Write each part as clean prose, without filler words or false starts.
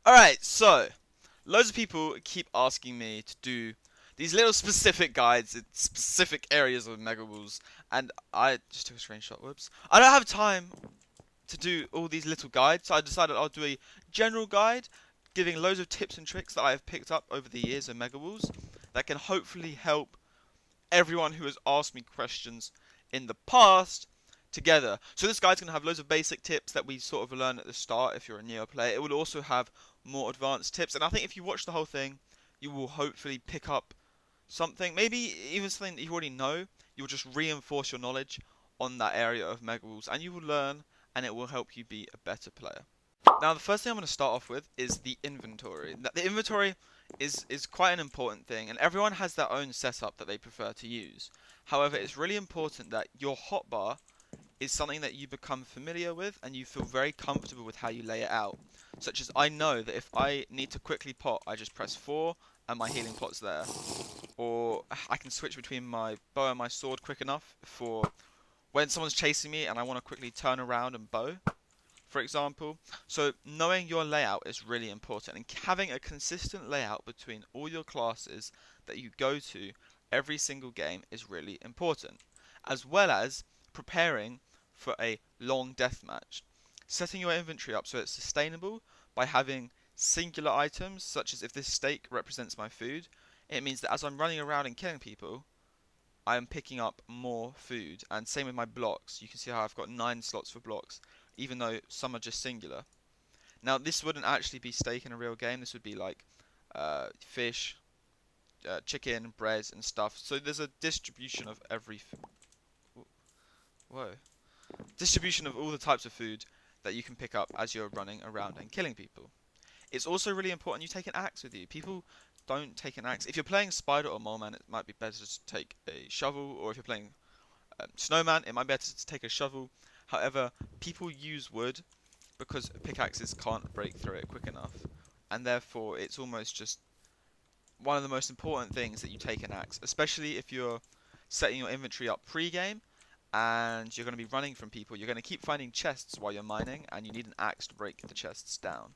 Alright, so loads of people keep asking me to do these little specific guides in specific areas of Mega Walls, and I just took a screenshot, whoops. I don't have time to do all these little guides, so I decided I'll do a general guide giving loads of tips and tricks that I have picked up over the years of Mega Walls that can hopefully help everyone who has asked me questions in the past together. So this guide's going to have loads of basic tips that we sort of learn at the start if you're a neo player. It will also have more advanced tips, and I think if you watch the whole thing, you will hopefully pick up something, maybe even something that you already know. You'll just reinforce your knowledge on that area of Mega Walls, and you will learn, and it will help you be a better player. Now, the first thing I'm going to start off with is the inventory. The inventory is quite an important thing, and everyone has their own setup that they prefer to use. However, it's really important that your hotbar is something that you become familiar with and you feel very comfortable with how you lay it out. Such as, I know that if I need to quickly pot, I just press 4 and my healing pot's there. Or I can switch between my bow and my sword quick enough for when someone's chasing me and I want to quickly turn around and bow, for example. So knowing your layout is really important, and having a consistent layout between all your classes that you go to every single game is really important, as well as preparing for a long deathmatch. Setting your inventory up so it's sustainable by having singular items, such as if this steak represents my food, it means that as I'm running around and killing people, I am picking up more food. And same with my blocks. You can see how I've got 9 slots for blocks, even though some are just singular. Now, this wouldn't actually be steak in a real game. This would be like fish, chicken, bread, and stuff. So there's a distribution of every. Whoa. Distribution of all the types of food that you can pick up as you're running around and killing people. It's also really important you take an axe with you. People don't take an axe. If you're playing Spider or Mole Man, it might be better to take a shovel, or if you're playing Snowman, it might be better to take a shovel. However, people use wood because pickaxes can't break through it quick enough, and therefore it's almost just one of the most important things that you take an axe, especially if you're setting your inventory up pre-game and you're going to be running from people. You're going to keep finding chests while you're mining, and you need an axe to break the chests down.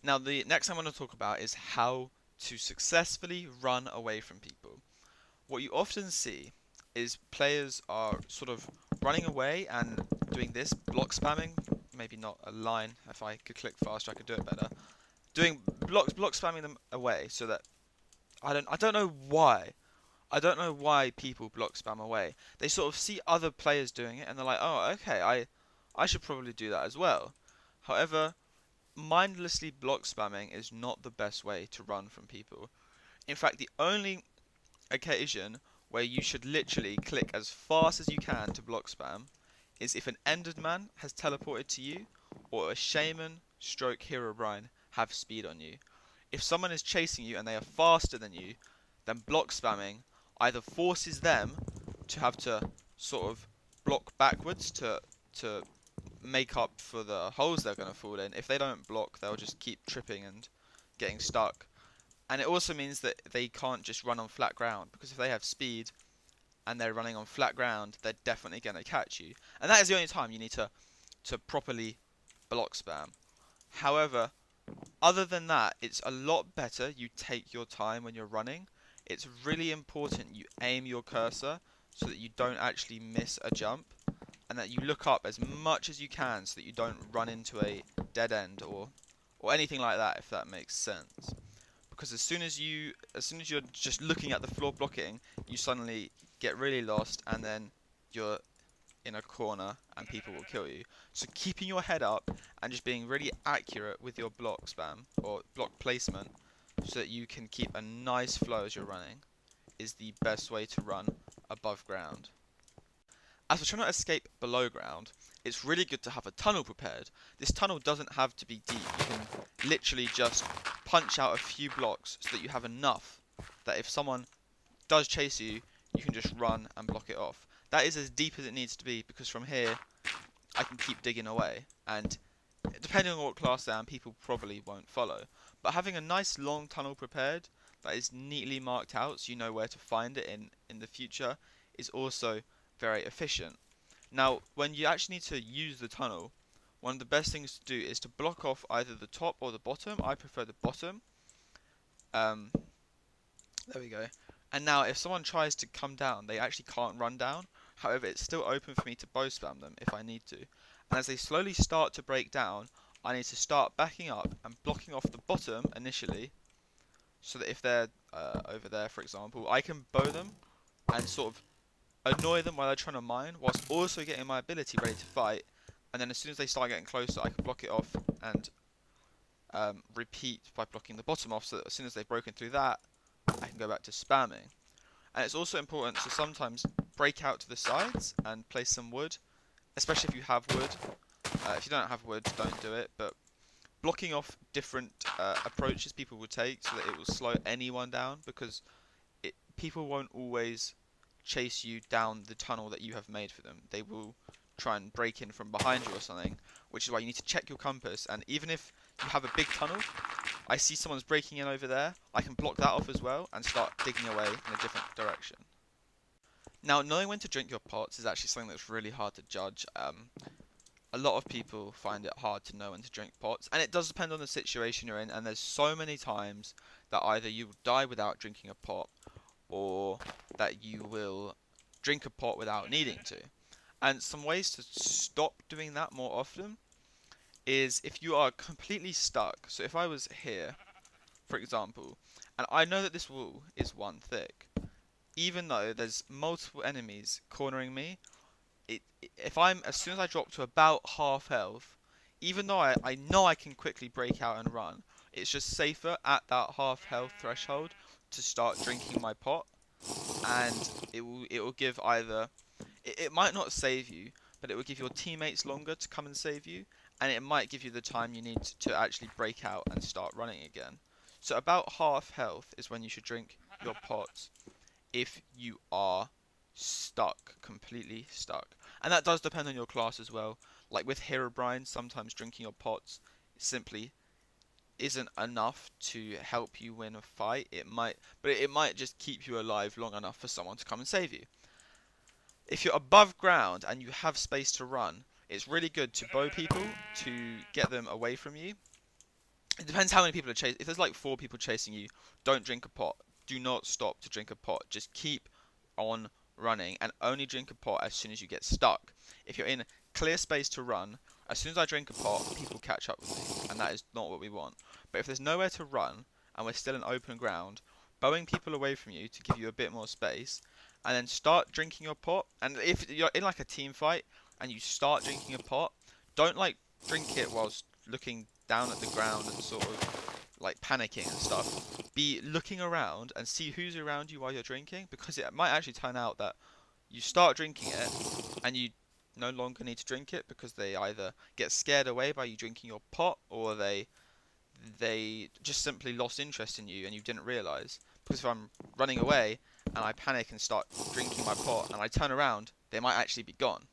Now, the next I'm going to talk about is how to successfully run away from people. What you often see is players are sort of running away and doing this, block spamming, maybe not a line. If I could click faster I could do it better. Doing block spamming them away, so that I don't know why. I don't know why people block spam away. They sort of see other players doing it and they're like, "Oh, okay, I should probably do that as well." However, mindlessly block spamming is not the best way to run from people. In fact, the only occasion where you should literally click as fast as you can to block spam is if an Enderman has teleported to you, or a Shaman stroke Herobrine have speed on you. If someone is chasing you and they are faster than you, then block spamming either forces them to have to sort of block backwards to make up for the holes they're going to fall in. If they don't block, they'll just keep tripping and getting stuck. And it also means that they can't just run on flat ground, because if they have speed and they're running on flat ground, they're definitely going to catch you. And that is the only time you need to properly block spam. However, other than that, it's a lot better you take your time when you're running. It's really important you aim your cursor so that you don't actually miss a jump, and that you look up as much as you can so that you don't run into a dead end or anything like that, if that makes sense. Because as soon as you're just looking at the floor blocking, you suddenly get really lost, and then you're in a corner and people will kill you. So keeping your head up and just being really accurate with your block spam or block placement so that you can keep a nice flow as you're running is the best way to run above ground. As for trying to escape below ground, it's really good to have a tunnel prepared. This tunnel doesn't have to be deep. You can literally just punch out a few blocks so that you have enough that if someone does chase you, you can just run and block it off. That is as deep as it needs to be, because from here I can keep digging away, and depending on what class I am, people probably won't follow. But having a nice long tunnel prepared that is neatly marked out so you know where to find it in the future is also very efficient. Now, when you actually need to use the tunnel, one of the best things to do is to block off either the top or the bottom. I prefer the bottom. Um, there we go. And now if someone tries to come down, they actually can't run down. However, it's still open for me to bow spam them if I need to. And as they slowly start to break down, I need to start backing up and blocking off the bottom initially, so that if they're over there, for example, I can bow them and sort of annoy them while they're trying to mine, whilst also getting my ability ready to fight. And then as soon as they start getting closer, I can block it off and repeat by blocking the bottom off, so that as soon as they've broken through that, I can go back to spamming. And it's also important to sometimes break out to the sides and place some wood, especially if you have wood. If you don't have wood, don't do it, but blocking off different approaches people will take so that it will slow anyone down, because people won't always chase you down the tunnel that you have made for them. They will try and break in from behind you or something, which is why you need to check your compass. And even if you have a big tunnel, I see someone's breaking in over there, I can block that off as well and start digging away in a different direction. Now, knowing when to drink your pots is actually something that's really hard to judge. A lot of people find it hard to know when to drink pots, and it does depend on the situation you're in, and there's so many times that either you will die without drinking a pot, or that you will drink a pot without needing to. And some ways to stop doing that more often is if you are completely stuck. So if I was here, for example, and I know that this wall is one thick, even though there's multiple enemies cornering me, if I'm, as soon as I drop to about half health, even though I know I can quickly break out and run, it's just safer at that half health threshold to start drinking my pot, and it will give either, it might not save you, but it will give your teammates longer to come and save you, and it might give you the time you need to actually break out and start running again. So about half health is when you should drink your pots if you are stuck, completely stuck. And that does depend on your class as well. Like with Herobrine, sometimes drinking your pots simply isn't enough to help you win a fight. But it might just keep you alive long enough for someone to come and save you. If you're above ground and you have space to run, it's really good to bow people to get them away from you. It depends how many people are chasing. If there's like 4 people chasing you, don't drink a pot. Do not stop to drink a pot. Just keep on running and only drink a pot as soon as you get stuck. If you're in clear space to run, as soon as I drink a pot, people catch up with me, and that is not what we want. But if there's nowhere to run and we're still in open ground, bowing people away from you to give you a bit more space, and then start drinking your pot. And if you're in like a team fight and you start drinking a pot, don't like drink it whilst looking down at the ground and sort of like panicking and stuff. Be looking around and see who's around you while you're drinking, because it might actually turn out that you start drinking it and you no longer need to drink it because they either get scared away by you drinking your pot, or they just simply lost interest in you and you didn't realise. Because if I'm running away and I panic and start drinking my pot and I turn around, they might actually be gone.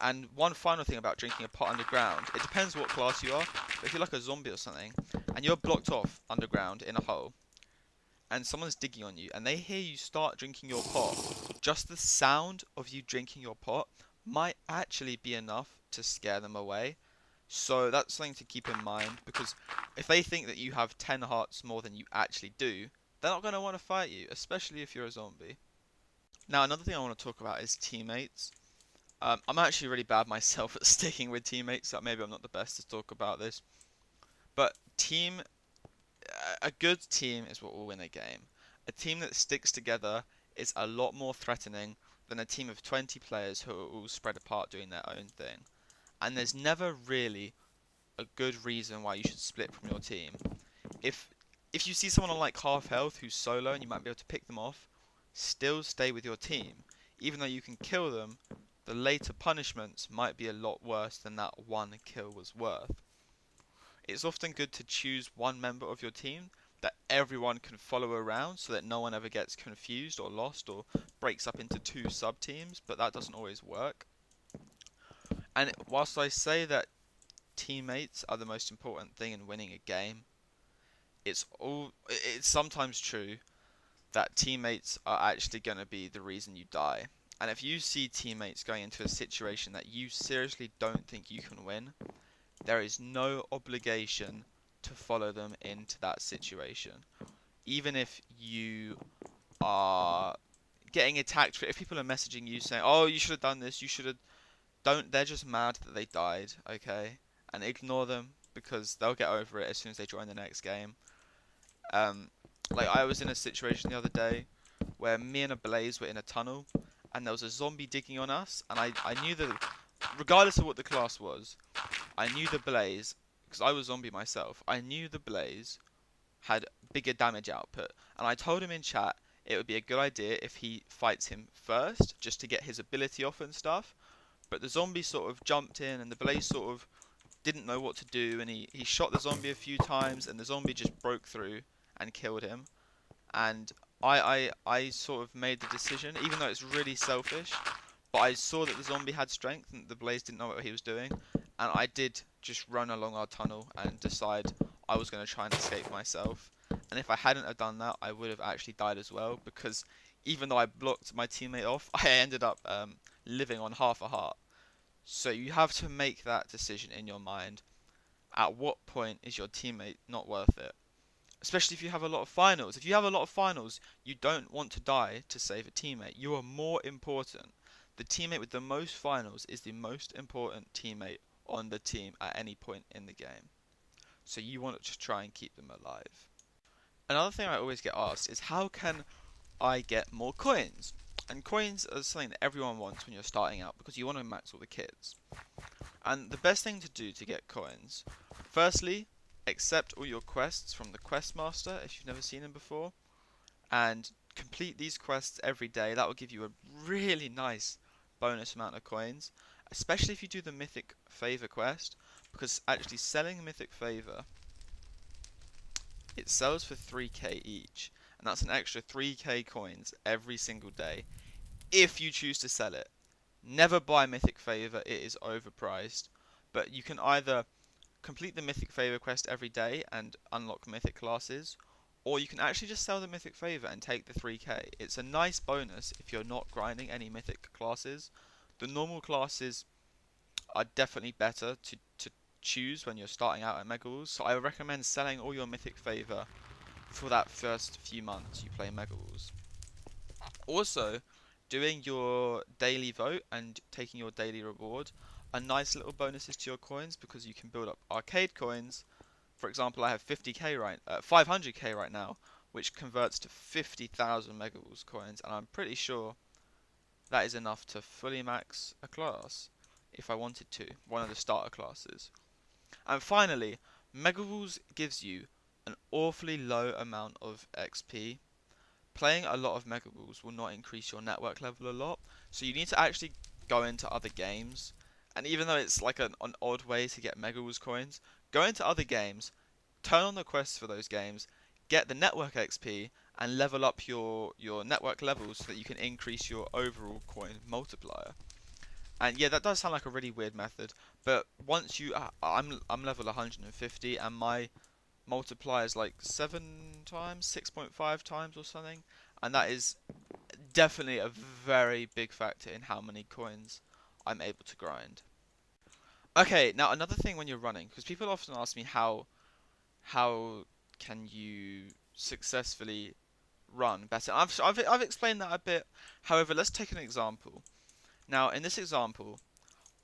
And one final thing about drinking a pot underground, it depends what class you are, but if you're like a zombie or something, and you're blocked off underground in a hole, and someone's digging on you, and they hear you start drinking your pot, just the sound of you drinking your pot might actually be enough to scare them away. So that's something to keep in mind, because if they think that you have 10 hearts more than you actually do, they're not going to want to fight you, especially if you're a zombie. Now, another thing I want to talk about is teammates. I'm actually really bad myself at sticking with teammates, so maybe I'm not the best to talk about this. But a good team is what will win a game. A team that sticks together is a lot more threatening than a team of 20 players who are all spread apart doing their own thing. And there's never really a good reason why you should split from your team. If if you see someone on like half health who's solo and you might be able to pick them off, still stay with your team. Even though you can kill them, the later punishments might be a lot worse than that one kill was worth. It's often good to choose one member of your team that everyone can follow around so that no one ever gets confused or lost or breaks up into 2 sub-teams, but that doesn't always work. And whilst I say that teammates are the most important thing in winning a game, it's sometimes true that teammates are actually going to be the reason you die. And if you see teammates going into a situation that you seriously don't think you can win, there is no obligation to follow them into that situation. Even if you are getting attacked for, if people are messaging you saying, "Oh, you should have done this, you should have," don't. They're just mad that they died, okay? And ignore them because they'll get over it as soon as they join the next game. Um, like I was in a situation the other day where me and a Blaze were in a tunnel, and there was a zombie digging on us, and I knew that regardless of what the class was, I knew the Blaze because I was zombie myself. I knew the Blaze had bigger damage output, and I told him in chat it would be a good idea if he fights him first, just to get his ability off and stuff. But the zombie sort of jumped in, and the Blaze sort of didn't know what to do, and he shot the zombie a few times, and the zombie just broke through and killed him. And I sort of made the decision, even though it's really selfish, but I saw that the zombie had strength and the Blaze didn't know what he was doing, and I did just run along our tunnel and decide I was going to try and escape myself. And if I hadn't have done that, I would have actually died as well, because even though I blocked my teammate off, I ended up living on half a heart. So you have to make that decision in your mind. At what point is your teammate not worth it? Especially if you have a lot of finals. If you have a lot of finals, you don't want to die to save a teammate. You are more important. The teammate with the most finals is the most important teammate on the team at any point in the game. So you want to try and keep them alive. Another thing I always get asked is, how can I get more coins? And coins are something that everyone wants when you're starting out because you want to max all the kits. And the best thing to do to get coins, firstly, accept all your quests from the quest master if you've never seen him before, and complete these quests every day. That will give you a really nice bonus amount of coins, especially if you do the Mythic Favor quest, because actually selling Mythic Favor, it sells for 3k each, and that's an extra 3k coins every single day if you choose to sell it. Never buy Mythic Favor, it is overpriced, but you can either complete the Mythic Favor quest every day and unlock Mythic classes, or you can actually just sell the Mythic Favor and take the 3k. It's a nice bonus if you're not grinding any Mythic classes. The normal classes are definitely better to choose when you're starting out at Mega Walls, so I recommend selling all your Mythic Favor for that first few months you play Mega Walls. Also, doing your daily vote and taking your daily reward are nice little bonuses to your coins because you can build up arcade coins. For example, I have 500k right now, which converts to 50,000 Mega Walls coins, and I'm pretty sure that is enough to fully max a class if I wanted to, one of the starter classes. And finally, Mega Walls gives you an awfully low amount of XP. Playing a lot of Mega Walls will not increase your network level a lot, so you need to actually go into other games. And even though it's like an odd way to get Mega Walls coins, go into other games, turn on the quests for those games, get the network XP, and level up your network levels so that you can increase your overall coin multiplier. And yeah, that does sound like a really weird method, but once you, I'm level 150, and my multiplier is like 7 times, 6.5 times or something, and that is definitely a very big factor in how many coins I'm able to grind. Okay, now another thing when you're running, because people often ask me how can you successfully run better. I've explained that a bit. However, let's take an example. Now, in this example,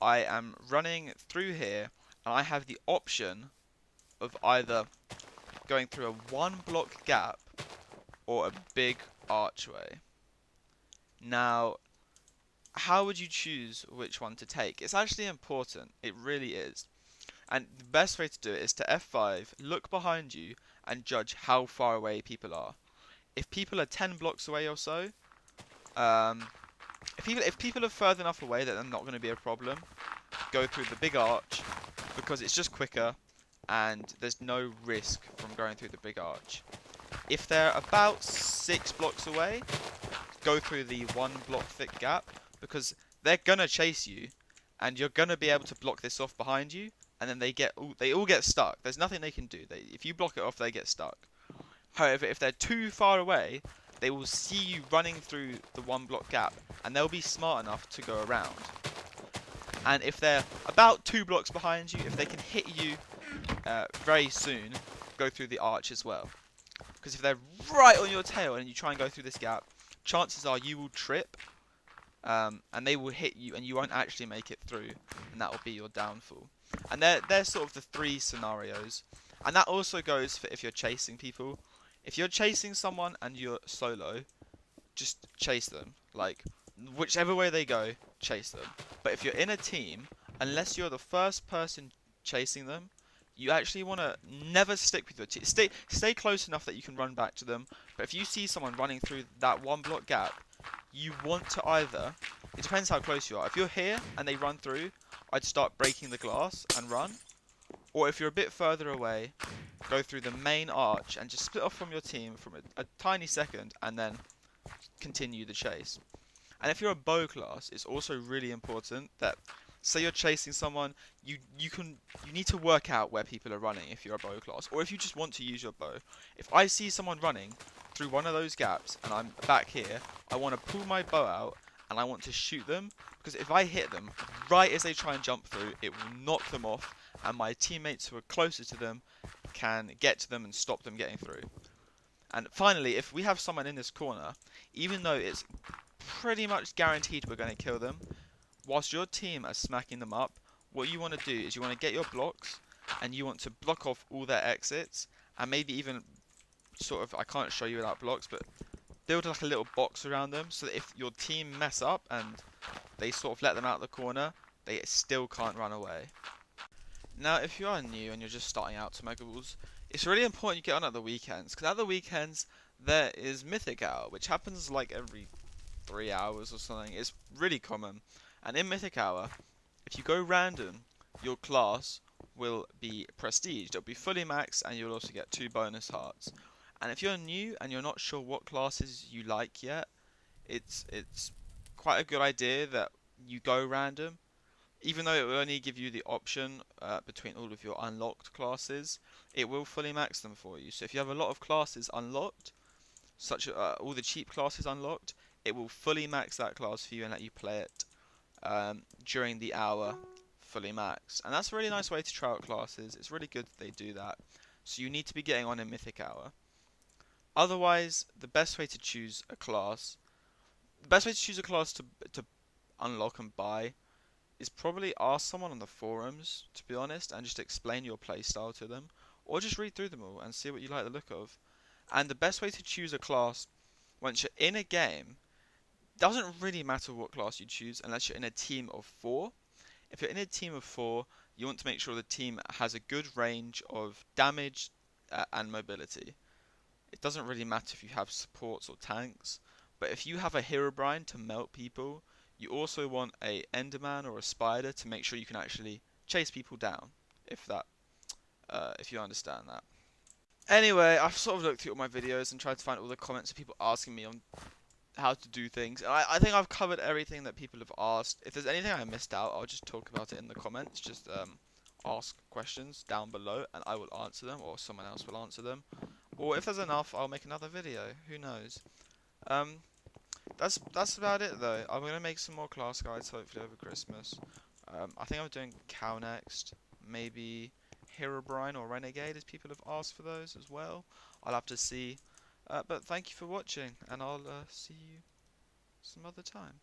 I am running through here, and I have the option of either going through a one block gap or a big archway. Now, how would you choose which one to take? It's actually important. It really is. And the best way to do it is to F5, look behind you, and judge how far away people are. If people are 10 blocks away or so, if people are further enough away that they're not going to be a problem, go through the big arch, because it's just quicker, and there's no risk from going through the big arch. If they're about 6 blocks away, go through the 1 block thick gap, because they're gonna chase you, and you're gonna be able to block this off behind you, and then they all get stuck. There's nothing they can do. If you block it off, they get stuck. However, if they're too far away, they will see you running through the 1 block gap, and they'll be smart enough to go around. And if they're about 2 blocks behind you, if they can hit you very soon, go through the arch as well. Because if they're right on your tail and you try and go through this gap, chances are you will trip, and they will hit you and you won't actually make it through, and that will be your downfall. And they're sort of the 3 scenarios. And that also goes for if you're chasing people. If you're chasing someone and you're solo, just chase them. Like, whichever way they go, chase them. But if you're in a team, unless you're the first person chasing them, you actually want to never stick with your team. Stay close enough that you can run back to them. But if you see someone running through that 1 block gap, you want to either, it depends how close you are. If you're here and they run through, I'd start breaking the glass and run. Or if you're a bit further away, go through the main arch and just split off from your team for a tiny second and then continue the chase. And if you're a bow class, it's also really important that, say you're chasing someone, you need to work out where people are running if you're a bow class, or if you just want to use your bow. If I see someone running through one of those gaps and I'm back here, I want to pull my bow out and I want to shoot them, because if I hit them right as they try and jump through, it will knock them off, and my teammates who are closer to them can get to them and stop them getting through. And finally, if we have someone in this corner, even though it's pretty much guaranteed we're going to kill them, whilst your team are smacking them up, what you want to do is you want to get your blocks and you want to block off all their exits, and maybe even sort of, I can't show you without blocks, but build like a little box around them so that if your team mess up and they sort of let them out the corner, they still can't run away. Now, if you are new and you're just starting out to Mega Balls, it's really important you get on at the weekends, because at the weekends there is Mythic Hour, which happens like every 3 hours or something. It's really common. And in Mythic Hour, if you go random, your class will be prestiged. It'll be fully maxed, and you'll also get 2 bonus hearts. And if you're new and you're not sure what classes you like yet, it's quite a good idea that you go random. Even though it will only give you the option between all of your unlocked classes, it will fully max them for you. So if you have a lot of classes unlocked, such all the cheap classes unlocked, it will fully max that class for you and let you play it during the hour fully max. And that's a really nice way to try out classes. It's really good that they do that. So you need to be getting on in Mythic Hour. Otherwise, the best way to choose a class, to unlock and buy, is probably ask someone on the forums, to be honest, and just explain your playstyle to them, or just read through them all and see what you like the look of. And the best way to choose a class once you're in a game, doesn't really matter what class you choose unless you're in a team of 4. If you're in a team of 4, you want to make sure the team has a good range of damage and mobility. It doesn't really matter if you have supports or tanks, but if you have a Herobrine to melt people, you also want a Enderman or a Spider to make sure you can actually chase people down, if you understand that. Anyway, I've sort of looked through all my videos and tried to find all the comments of people asking me on how to do things, and I think I've covered everything that people have asked. If there's anything I missed out, I'll just talk about it in the comments. Just ask questions down below and I will answer them, or someone else will answer them. Or if there's enough, I'll make another video. Who knows? That's about it though. I'm gonna make some more class guides hopefully over Christmas. I think I'm doing Cow next. Maybe Herobrine or Renegade, as people have asked for those as well. I'll have to see. But thank you for watching, and I'll see you some other time.